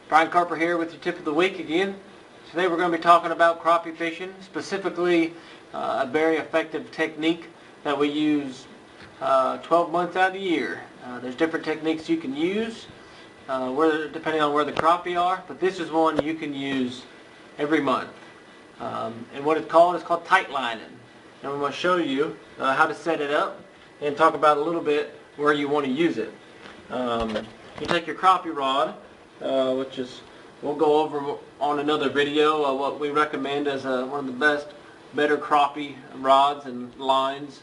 Brian Carper here with your tip of the week again. Today we're going to be talking about crappie fishing, specifically a very effective technique that we use 12 months out of the year. There's different techniques you can use depending on where the crappie are, but this is one you can use every month. And what it's called tight lining. And I'm going to show you how to set it up and talk about a little bit where you want to use it. You take your crappie rod, which is, we'll go over on another video what we recommend as one of the better crappie rods and lines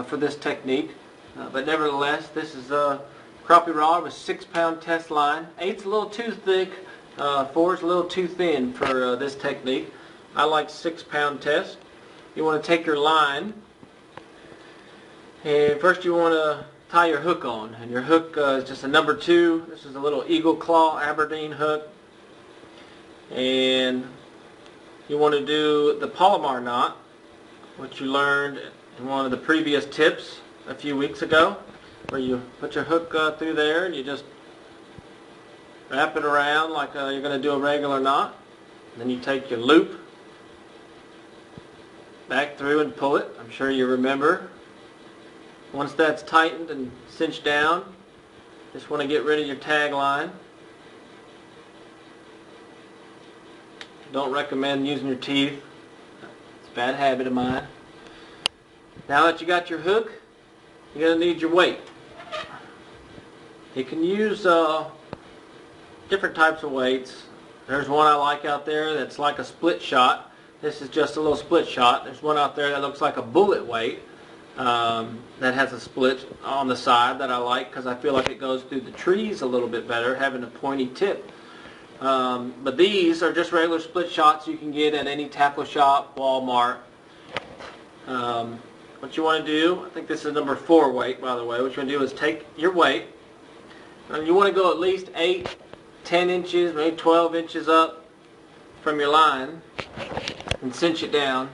for this technique. But nevertheless, this is a crappie rod with 6-pound test line. 8's a little too thick, 4's a little too thin for this technique. I like 6-pound test. You want to take your line, and first you want to tie your hook on, and your hook is just a number 2. This is a little Eagle Claw Aberdeen hook, and you want to do the Palomar knot, which you learned in one of the previous tips a few weeks ago, where you put your hook through there and you just wrap it around like you're going to do a regular knot. Then you take your loop back through and pull it. I'm sure you remember. Once that's tightened and cinched down, just want to get rid of your tag line. Don't recommend using your teeth. It's a bad habit of mine. Now that you got your hook, you're going to need your weight. You can use different types of weights. There's one I like out there that's like a split shot. This is just a little split shot. There's one out there that looks like a bullet weight. That has a split on the side that I like because I feel like it goes through the trees a little bit better, having a pointy tip. But these are just regular split shots you can get at any tackle shop, Walmart. What you want to do, I think this is number 4 weight, by the way. What you want to do is take your weight, and you want to go at least 8, 10 inches, maybe 12 inches up from your line and cinch it down.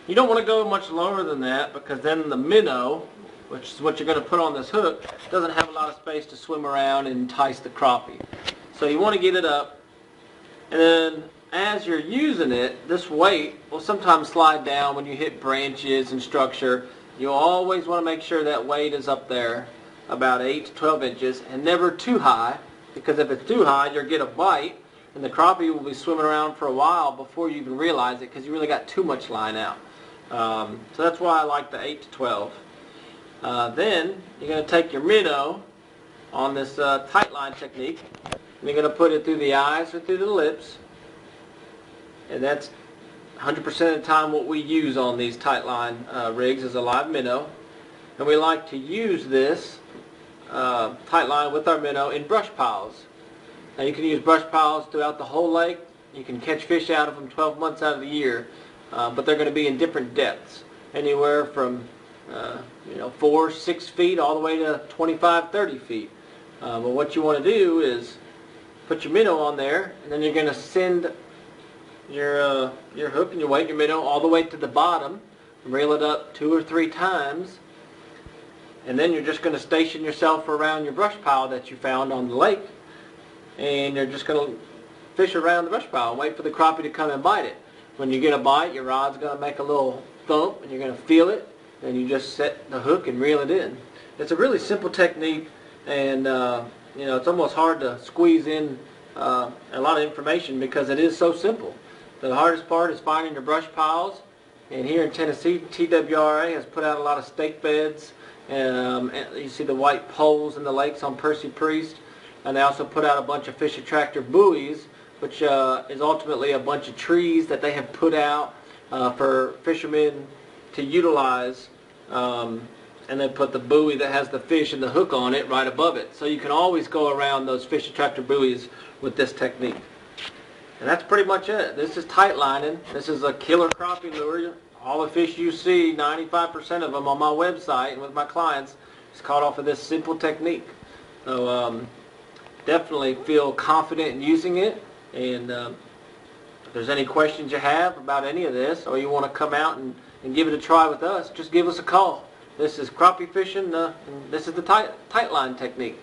You don't want to go much lower than that because then the minnow, which is what you're going to put on this hook, doesn't have a lot of space to swim around and entice the crappie. So you want to get it up, and then as you're using it, this weight will sometimes slide down when you hit branches and structure. You always want to make sure that weight is up there about 8 to 12 inches and never too high, because if it's too high you'll get a bite and the crappie will be swimming around for a while before you even realize it because you really got too much line out. So that's why I like the 8 to 12. Then you're going to take your minnow on this tight line technique, and you're going to put it through the eyes or through the lips, and that's 100% of the time what we use on these tight line rigs is a live minnow. And we like to use this tight line with our minnow in brush piles. Now you can use brush piles throughout the whole lake. You can catch fish out of them 12 months out of the year. But they're going to be in different depths, anywhere from 4, 6 feet all the way to 25, 30 feet. But what you want to do is put your minnow on there, and then you're going to send your hook and your weight, your minnow, all the way to the bottom, reel it up 2 or 3 times, and then you're just going to station yourself around your brush pile that you found on the lake, and you're just going to fish around the brush pile and wait for the crappie to come and bite it. When you get a bite, your rod's going to make a little thump, and you're going to feel it, and you just set the hook and reel it in. It's a really simple technique, and it's almost hard to squeeze in a lot of information because it is so simple. The hardest part is finding your brush piles, and here in Tennessee, TWRA has put out a lot of stake beds, and you see the white poles in the lakes on Percy Priest, and they also put out a bunch of fish attractor buoys, which is ultimately a bunch of trees that they have put out for fishermen to utilize, and they put the buoy that has the fish and the hook on it right above it. So you can always go around those fish attractor buoys with this technique. And that's pretty much it. This is tight lining. This is a killer crappie lure. All the fish you see, 95% of them on my website and with my clients, is caught off of this simple technique. So definitely feel confident in using it. And if there's any questions you have about any of this, or you want to come out and give it a try with us, just give us a call. This is crappie fishing, and this is the tight line technique.